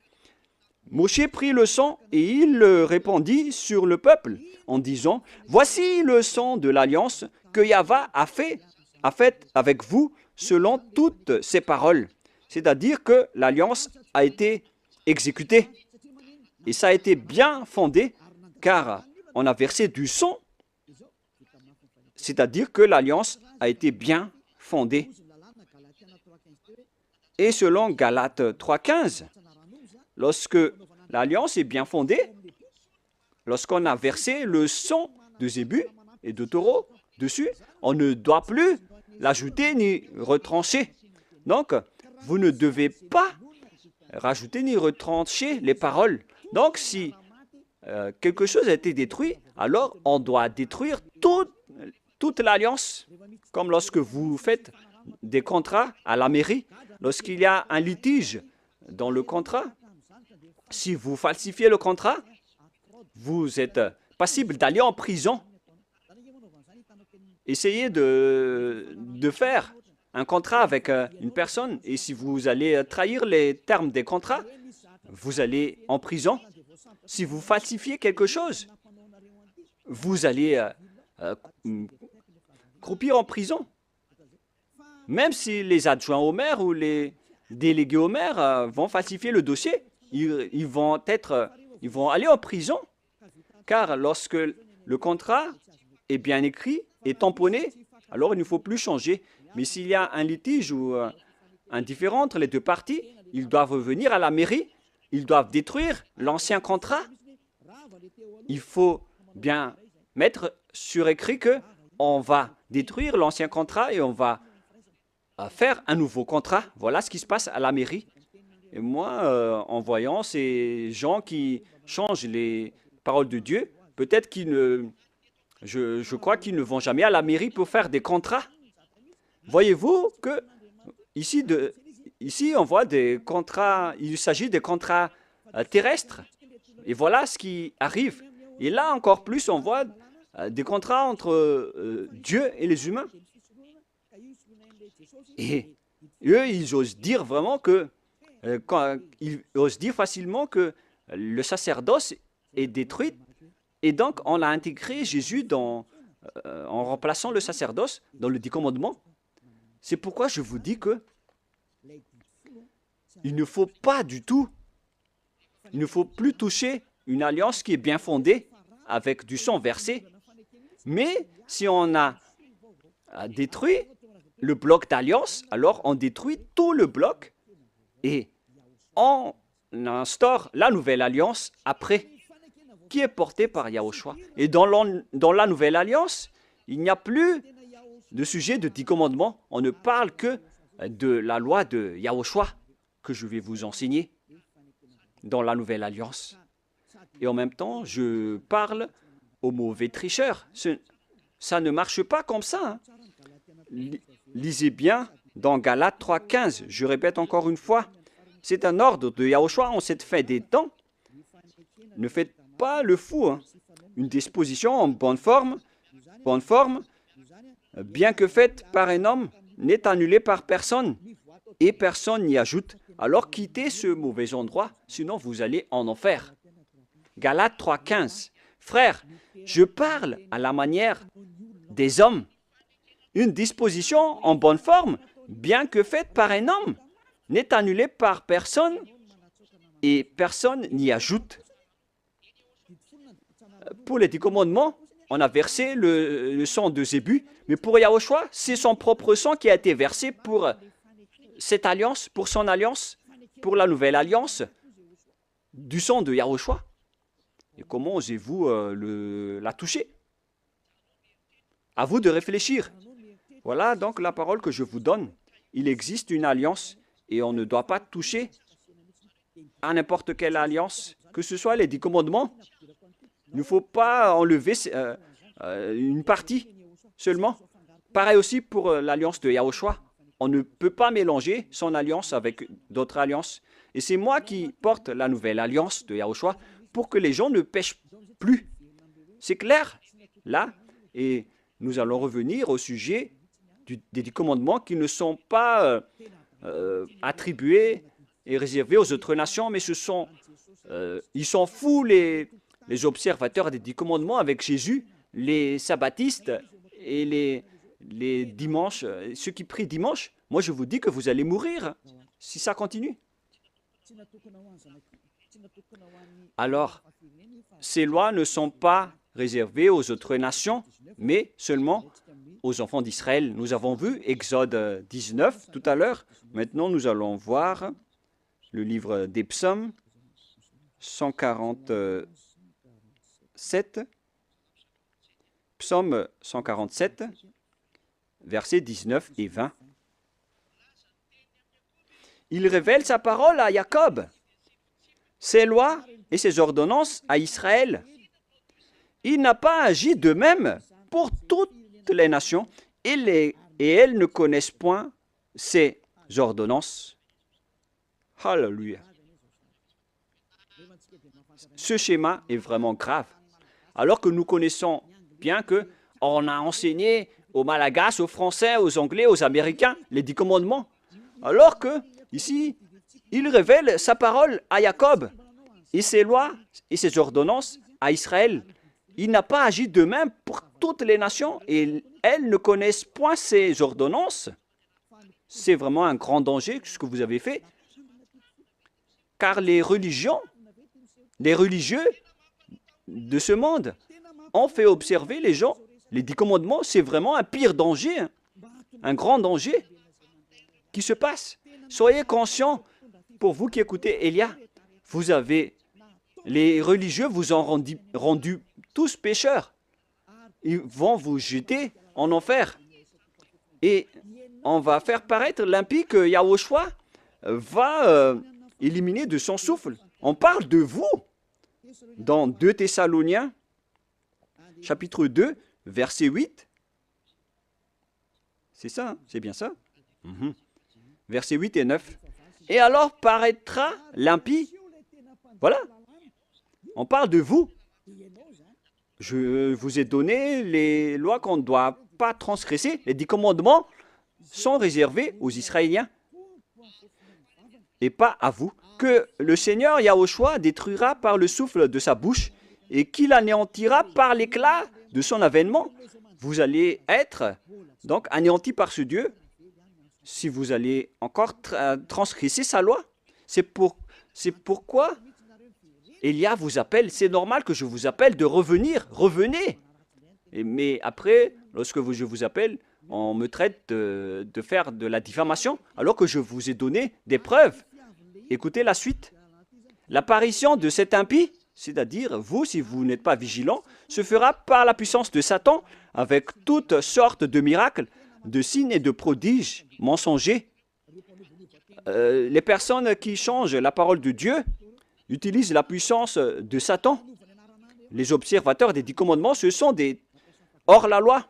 Moshe prit le sang et il le répandit sur le peuple en disant, voici le sang de l'alliance que Yahvé a fait avec vous selon toutes ses paroles. C'est-à-dire que l'alliance a été exécutée. Et ça a été bien fondé car on a versé du sang. C'est-à-dire que l'alliance a été bien fondée. Et selon Galates 3,15, lorsque l'alliance est bien fondée, lorsqu'on a versé le sang de zébu et de taureau dessus, on ne doit plus l'ajouter ni retrancher. Donc, vous ne devez pas rajouter ni retrancher les paroles. Donc, si quelque chose a été détruit, alors on doit détruire toute l'alliance. Comme lorsque vous faites des contrats à la mairie, lorsqu'il y a un litige dans le contrat, si vous falsifiez le contrat, vous êtes passible d'aller en prison. Essayez de faire un contrat avec une personne et si vous allez trahir les termes des contrats, vous allez en prison. Si vous falsifiez quelque chose, vous allez croupir en prison. Même si les adjoints au maire ou les délégués au maire vont falsifier le dossier, ils vont aller en prison. Car lorsque le contrat est bien écrit et tamponné, alors il ne faut plus changer. Mais s'il y a un litige ou un différend entre les deux parties, ils doivent venir à la mairie, ils doivent détruire l'ancien contrat. Il faut bien mettre sur écrit qu'on va détruire l'ancien contrat et on va faire un nouveau contrat. Voilà ce qui se passe à la mairie. Et moi, en voyant ces gens qui changent les paroles de Dieu, peut-être je crois qu'ils ne vont jamais à la mairie pour faire des contrats. Voyez-vous que ici, on voit des contrats, il s'agit des contrats terrestres. Et voilà ce qui arrive. Et là, encore plus, on voit des contrats entre Dieu et les humains. Et eux, ils osent dire vraiment ils osent dire facilement que le sacerdoce est détruit. Et donc, on a intégré Jésus en remplaçant le sacerdoce dans le 10 commandements. C'est pourquoi je vous dis que il ne faut pas du tout, il ne faut plus toucher une alliance qui est bien fondée avec du sang versé. Mais si on a détruit le bloc d'alliance, alors on détruit tout le bloc et on instaure la nouvelle alliance après, qui est portée par Yahushua. Et dans la nouvelle alliance, il n'y a plus de sujet de 10 commandements. On ne parle que de la loi de Yahushua que je vais vous enseigner dans la nouvelle alliance. Et en même temps, je parle aux mauvais tricheurs. Ça ne marche pas comme ça. Lisez bien dans Galates 3,15. Je répète encore une fois, c'est un ordre de Yahushua en cette fin des temps. Ne faites pas le fou. Une disposition en bonne forme, bien que faite par un homme, n'est annulée par personne et personne n'y ajoute. Alors quittez ce mauvais endroit, sinon vous allez en enfer. Galates 3,15. Frères, je parle à la manière des hommes. Une disposition en bonne forme, bien que faite par un homme, n'est annulée par personne et personne n'y ajoute. Pour les 10 commandements, on a versé le sang de Zébu, mais pour Yahushua, c'est son propre sang qui a été versé pour cette alliance, pour son alliance, pour la nouvelle alliance du sang de Yahushua. Et comment osez-vous la toucher? À vous de réfléchir. Voilà donc la parole que je vous donne. Il existe une alliance et on ne doit pas toucher à n'importe quelle alliance, que ce soit les 10 commandements. Il ne faut pas enlever une partie seulement. Pareil aussi pour l'alliance de Yahushua. On ne peut pas mélanger son alliance avec d'autres alliances. Et c'est moi qui porte la nouvelle alliance de Yahushua pour que les gens ne pêchent plus. C'est clair, là. Et nous allons revenir au sujet des 10 commandements qui ne sont pas attribués et réservés aux autres nations, mais ils sont fous les observateurs des 10 commandements avec Jésus, les sabbatistes et les dimanches, ceux qui prient dimanche. Moi, je vous dis que vous allez mourir si ça continue. Alors, ces lois ne sont pas réservées aux autres nations, mais seulement aux enfants d'Israël. Nous avons vu Exode 19 tout à l'heure. Maintenant, nous allons voir le livre des Psaumes 147. Psaume 147, versets 19 et 20. Il révèle sa parole à Jacob, ses lois et ses ordonnances à Israël. Il n'a pas agi de même pour toutes les nations, et elles ne connaissent point ses ordonnances. Alléluia. Ce schéma est vraiment grave. Alors que nous connaissons bien qu'on a enseigné aux Malagasy, aux Français, aux Anglais, aux Américains les 10 commandements. Alors que, ici, il révèle sa parole à Jacob et ses lois et ses ordonnances à Israël. Il n'a pas agi de même pour toutes les nations et elles ne connaissent point ses ordonnances. C'est vraiment un grand danger ce que vous avez fait. Car les religieux de ce monde ont fait observer les gens. Les 10 commandements, c'est vraiment un pire danger, un grand danger qui se passe. Soyez conscients, pour vous qui écoutez Elia, les religieux vous ont rendu tous pécheurs. Ils vont vous jeter en enfer. Et on va faire paraître l'impie que Yahushua va éliminer de son souffle. On parle de vous dans 2 Thessaloniciens, chapitre 2, verset 8. C'est ça, hein? C'est bien ça. Versets 8 et 9. Et alors paraîtra l'impie. Voilà. On parle de vous. Je vous ai donné les lois qu'on ne doit pas transgresser. Les 10 commandements sont réservés aux Israéliens et pas à vous. Que le Seigneur Yahushua détruira par le souffle de sa bouche et qu'il anéantira par l'éclat de son avènement. Vous allez être donc anéantis par ce Dieu si vous allez encore transgresser sa loi. C'est pourquoi Elia vous appelle. C'est normal que je vous appelle de revenir. Revenez. Mais après, lorsque je vous appelle, on me traite de faire de la diffamation alors que je vous ai donné des preuves. Écoutez la suite. L'apparition de cet impie, c'est-à-dire vous, si vous n'êtes pas vigilant, se fera par la puissance de Satan avec toutes sortes de miracles, de signes et de prodiges mensongers. Les personnes qui changent la parole de Dieu utilisent la puissance de Satan. Les observateurs des 10 commandements, ce sont des hors-la-loi.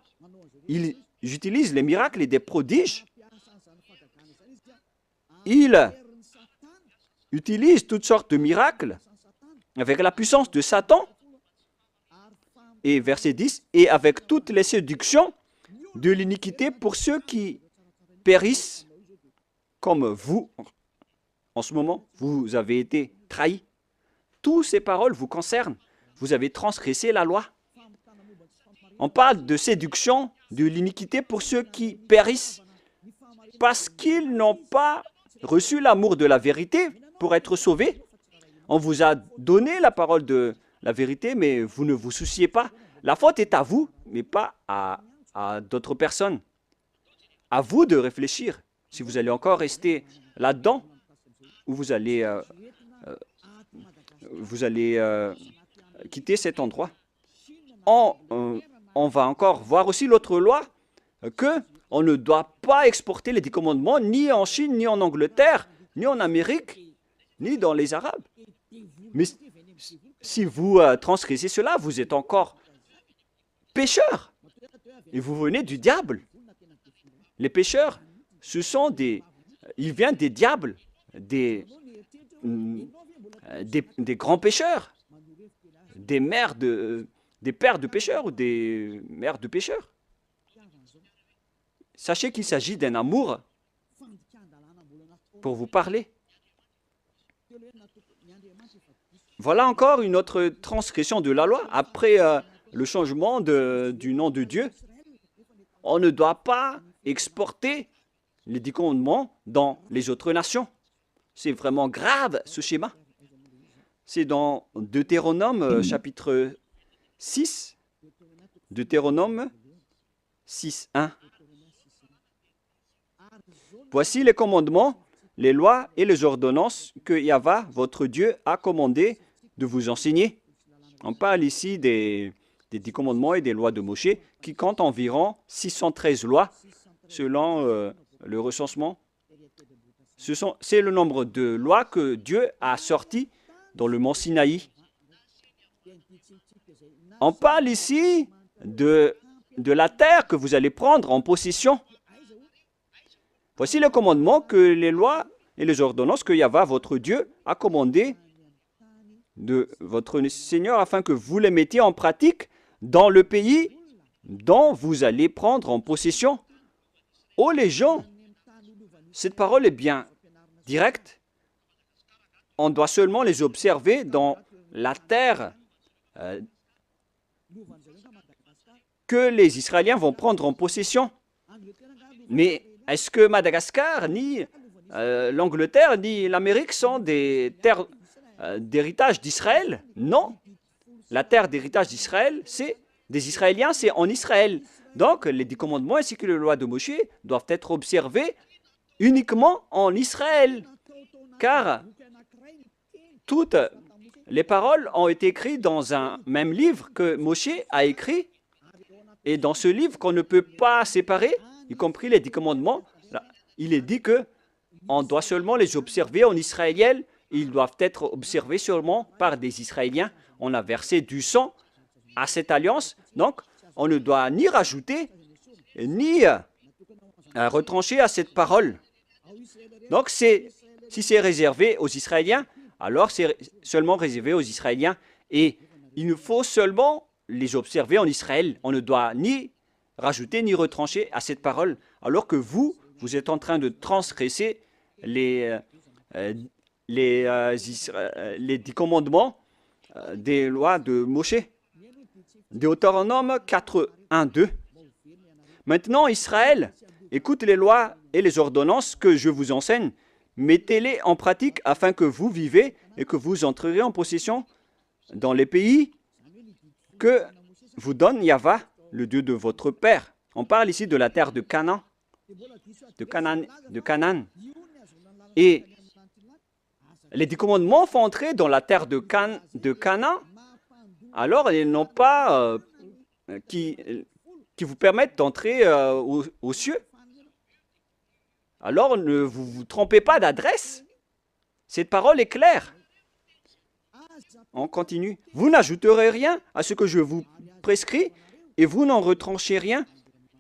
Ils utilisent les miracles et des prodiges. Ils utilisent toutes sortes de miracles avec la puissance de Satan. Et verset 10, et avec toutes les séductions de l'iniquité pour ceux qui périssent comme vous. En ce moment, vous avez été trahis. Toutes ces paroles vous concernent. Vous avez transgressé la loi. On parle de séduction de l'iniquité pour ceux qui périssent, parce qu'ils n'ont pas reçu l'amour de la vérité pour être sauvés. On vous a donné la parole de la vérité, mais vous ne vous souciez pas. La faute est à vous, mais pas à d'autres personnes. À vous de réfléchir si vous allez encore rester là-dedans ou vous allez quitter cet endroit. On va encore voir aussi l'autre loi que on ne doit pas exporter les 10 commandements ni en Chine, ni en Angleterre, ni en Amérique, ni dans les Arabes. Mais si vous transgressez cela, vous êtes encore pécheurs et vous venez du diable. Les pécheurs, ils viennent des diables, des grands pécheurs, des pères de pécheurs ou des mères de pécheurs. Sachez qu'il s'agit d'un amour pour vous parler. Voilà encore une autre transgression de la loi. Après le changement du nom de Dieu, on ne doit pas exporter les 10 commandements dans les autres nations. C'est vraiment grave ce schéma. C'est dans Deutéronome chapitre 6, Deutéronome 6, 1. Voici les commandements, les lois et les ordonnances que Yahva, votre Dieu, a commandé de vous enseigner. On parle ici des 10 commandements et des lois de Moshe qui comptent environ 613 lois selon le recensement. C'est le nombre de lois que Dieu a sorties dans le mont Sinaï. On parle ici de la terre que vous allez prendre en possession. Voici le commandement que les lois et les ordonnances que Yahva, votre Dieu, a commandé de votre Seigneur afin que vous les mettiez en pratique dans le pays dont vous allez prendre en possession. Oh les gens, cette parole est bien directe. On doit seulement les observer dans la terre que les Israéliens vont prendre en possession. Mais est-ce que Madagascar, ni l'Angleterre, ni l'Amérique sont des terres d'héritage d'Israël? Non. La terre d'héritage d'Israël, c'est des Israéliens, c'est en Israël. Donc, les 10 commandements ainsi que les lois de Moshe doivent être observés uniquement en Israël. Car toutes les paroles ont été écrites dans un même livre que Moshe a écrit. Et dans ce livre qu'on ne peut pas séparer, y compris les 10 commandements, là, il est dit que on doit seulement les observer en israélien. Ils doivent être observés seulement par des Israéliens. On a versé du sang à cette alliance, donc on ne doit ni rajouter, ni retrancher à cette parole. Donc si c'est réservé aux Israéliens, alors c'est seulement réservé aux Israéliens. Et il nous faut seulement les observer en Israël. On ne doit ni rajouter ni retrancher à cette parole, alors que vous êtes en train de transgresser les 10 commandements des lois de Moshe. Deutéronome 4, 1, 2. Maintenant, Israël, écoute les lois et les ordonnances que je vous enseigne. Mettez-les en pratique afin que vous vivez et que vous entrerez en possession dans les pays que vous donne Yahva, le Dieu de votre père. On parle ici de la terre de Canaan. De Canaan. Et les 10 commandements font entrer dans la terre de Canaan. Alors, ils n'ont pas qui vous permettent d'entrer aux cieux. Alors, ne vous trompez pas d'adresse. Cette parole est claire. On continue. Vous n'ajouterez rien à ce que je vous prescris et vous n'en retranchez rien,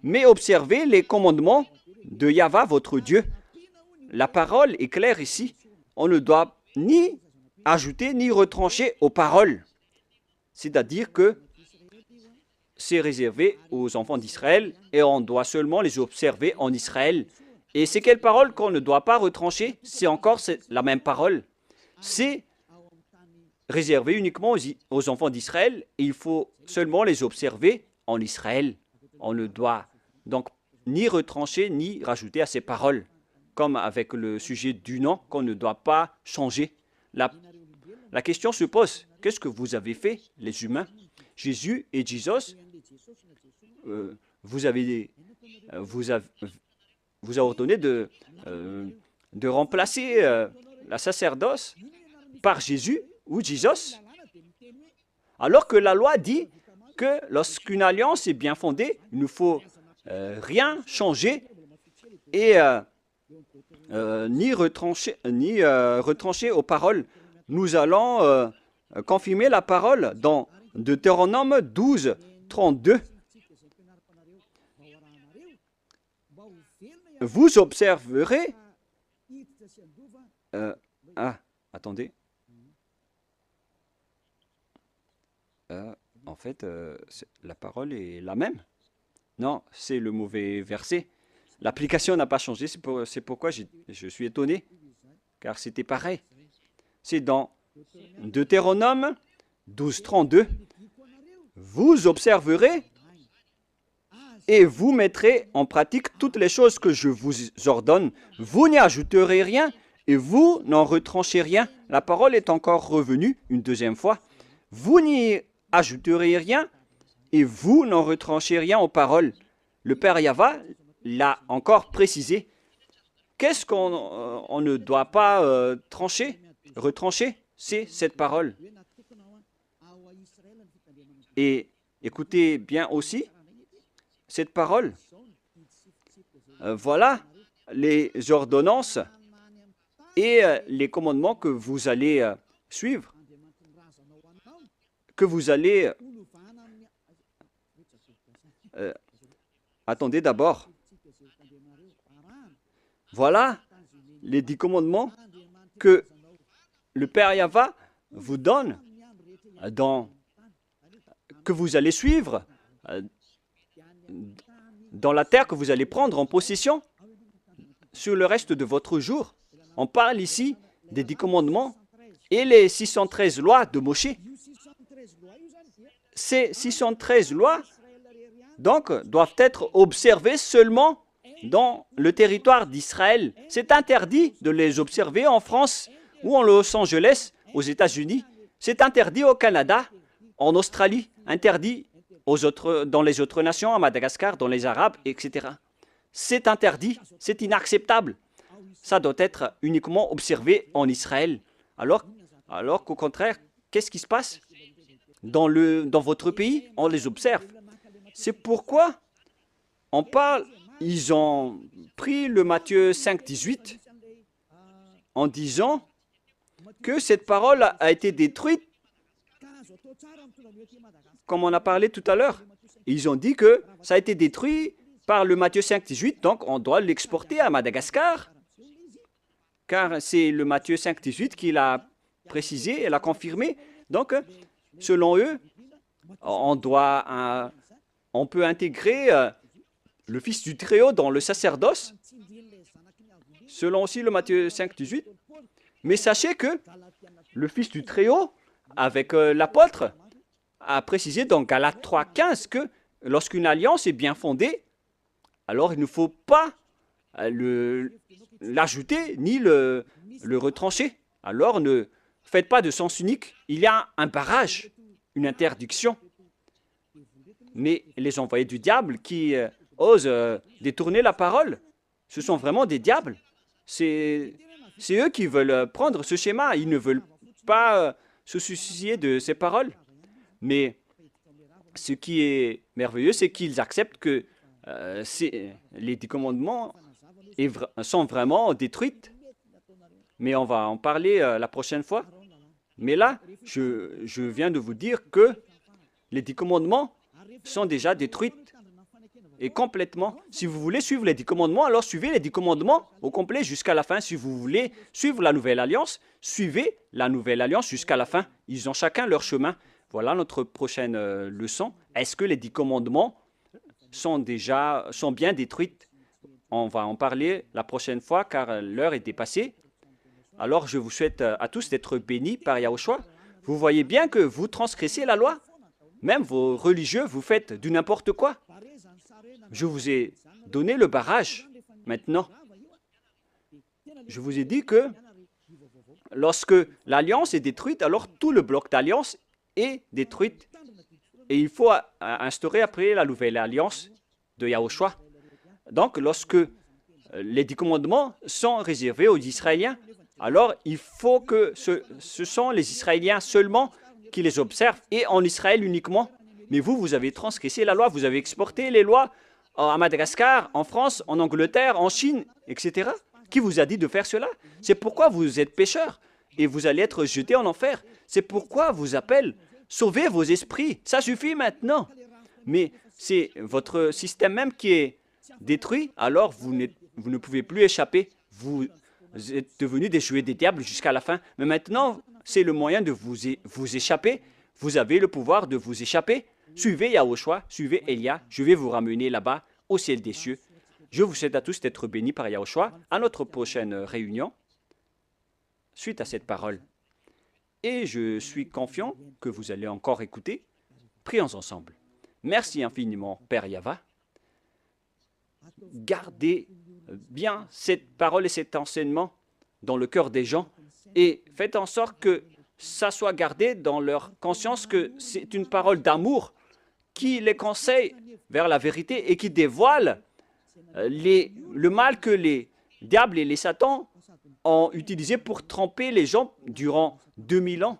mais observez les commandements de Yahva, votre Dieu. La parole est claire ici. On ne doit ni ajouter ni retrancher aux paroles. C'est-à-dire que c'est réservé aux enfants d'Israël et on doit seulement les observer en Israël. Et c'est quelle parole qu'on ne doit pas retrancher? C'est encore la même parole. C'est réservé uniquement aux enfants d'Israël et il faut seulement les observer en Israël. On ne doit Donc, ni retrancher, ni rajouter à ces paroles, comme avec le sujet du nom qu'on ne doit pas changer. La question se pose, qu'est-ce que vous avez fait, les humains? Jésus et Jesus, vous avez ordonné de remplacer la sacerdoce par Jésus ou Jesus, alors que la loi dit que lorsqu'une alliance est bien fondée, il ne faut rien changer et ni retrancher aux paroles. Nous allons confirmer la parole dans Deutéronome 12, 32. Vous observerez... attendez. En fait, la parole est la même. Non, c'est le mauvais verset. L'application n'a pas changé, c'est pourquoi je suis étonné, car c'était pareil. C'est dans Deutéronome 12, 32. Vous observerez et vous mettrez en pratique toutes les choses que je vous ordonne. Vous n'y ajouterez rien et vous n'en retranchez rien. La parole est encore revenue une deuxième fois. Vous n'y ajouterez rien et vous n'en retranchez rien aux paroles. Le Père Yahva l'a encore précisé. Qu'est-ce qu'on ne doit pas retrancher? C'est cette parole. Et écoutez bien aussi cette parole. Voilà les ordonnances et les commandements que vous allez suivre, que vous allez... attendez d'abord. Voilà les 10 commandements que le Père Yahva vous donne, que vous allez suivre dans la terre que vous allez prendre en possession sur le reste de votre jour. On parle ici des 10 commandements et les 613 lois de Moshe. Ces 613 lois, donc, doivent être observées seulement dans le territoire d'Israël. C'est interdit de les observer en France ou en Los Angeles, aux États-Unis. C'est interdit au Canada, en Australie, interdit dans les autres nations, à Madagascar, dans les Arabes, etc. C'est interdit, c'est inacceptable. Ça doit être uniquement observé en Israël. Alors qu'au contraire, qu'est-ce qui se passe? Dans votre pays, on les observe. C'est pourquoi on parle, ils ont pris le Matthieu 5, 18 en disant que cette parole a été détruite, comme on a parlé tout à l'heure. Ils ont dit que ça a été détruit par le Matthieu 5, 18, donc on doit l'exporter à Madagascar, car c'est le Matthieu 5, 18 qui l'a précisé et l'a confirmé. Donc, selon eux, on peut intégrer le Fils du Très-Haut dans le sacerdoce, selon aussi le Matthieu 5, 18. Mais sachez que le Fils du Très-Haut, avec l'apôtre, a précisé dans Galates 3, 15 que lorsqu'une alliance est bien fondée, alors il ne faut pas l'ajouter ni le retrancher. Alors ne faites pas de sens unique. Il y a un barrage, une interdiction. Mais les envoyés du diable qui osent détourner la parole, ce sont vraiment des diables. C'est eux qui veulent prendre ce schéma. Ils ne veulent pas se soucier de ces paroles. Mais ce qui est merveilleux, c'est qu'ils acceptent que les 10 commandements sont vraiment détruits. Mais on va en parler la prochaine fois. Mais là, je viens de vous dire que les 10 commandements sont déjà détruits et complètement. Si vous voulez suivre les 10 commandements, alors suivez les 10 commandements au complet jusqu'à la fin. Si vous voulez suivre la nouvelle alliance, suivez la nouvelle alliance jusqu'à la fin. Ils ont chacun leur chemin. Voilà notre prochaine leçon. Est-ce que les 10 commandements sont bien détruits? On va en parler la prochaine fois car l'heure est dépassée. Alors je vous souhaite à tous d'être bénis par Yahushua. Vous voyez bien que vous transgressez la loi. Même vos religieux, vous faites du n'importe quoi. Je vous ai donné le barrage. Maintenant, je vous ai dit que lorsque l'alliance est détruite, alors tout le bloc d'alliance est détruit. Et il faut instaurer après la nouvelle alliance de Yahushua. Donc, lorsque les 10 commandements sont réservés aux Israéliens, alors il faut que ce sont les Israéliens seulement qui les observent et en Israël uniquement. Mais vous avez transgressé la loi, vous avez exporté les lois à Madagascar, en France, en Angleterre, en Chine, etc. Qui vous a dit de faire cela? C'est pourquoi vous êtes pécheurs et vous allez être jetés en enfer. C'est pourquoi vous appelle, sauvez vos esprits, ça suffit maintenant. Mais c'est votre système même qui est détruit, alors vous ne pouvez plus échapper. Vous êtes devenus des jouets des diables jusqu'à la fin. Mais maintenant, c'est le moyen de vous échapper. Vous avez le pouvoir de vous échapper. Suivez Yahushua, suivez Elia. Je vais vous ramener là-bas, au ciel des cieux. Je vous souhaite à tous d'être bénis par Yahushua. À notre prochaine réunion, suite à cette parole. Et je suis confiant que vous allez encore écouter. Prions ensemble. Merci infiniment, Père Yahva. Gardez bien cette parole et cet enseignement dans le cœur des gens et faites en sorte que ça soit gardé dans leur conscience que c'est une parole d'amour qui les conseille vers la vérité et qui dévoile le mal que les diables et les satans ont utilisé pour tromper les gens durant 2000 ans.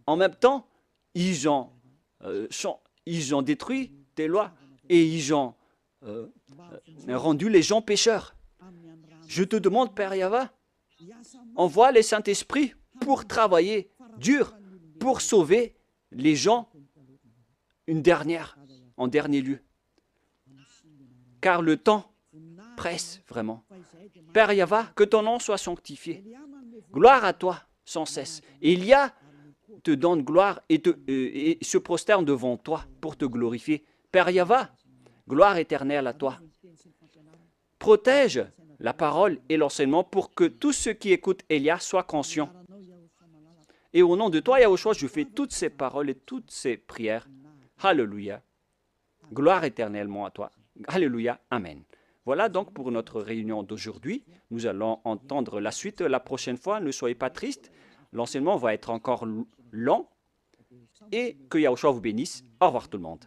En même temps, ils ont détruit des lois et ils ont rendu les gens pécheurs. Je te demande, Père Yahva, envoie les Saint-Esprits pour travailler dur, pour sauver les gens en dernier lieu. Car le temps presse vraiment. Père Yahva, que ton nom soit sanctifié. Gloire à toi sans cesse. Elia te donne gloire et se prosterne devant toi pour te glorifier. Père Yahva, gloire éternelle à toi. Protège la parole et l'enseignement pour que tous ceux qui écoutent Elia soient conscients. Et au nom de toi, Yahushua, je fais toutes ces paroles et toutes ces prières. Alléluia. Gloire éternellement à toi. Alléluia. Amen. Voilà donc pour notre réunion d'aujourd'hui. Nous allons entendre la suite la prochaine fois. Ne soyez pas tristes. L'enseignement va être encore long. Et que Yahushua vous bénisse. Au revoir tout le monde.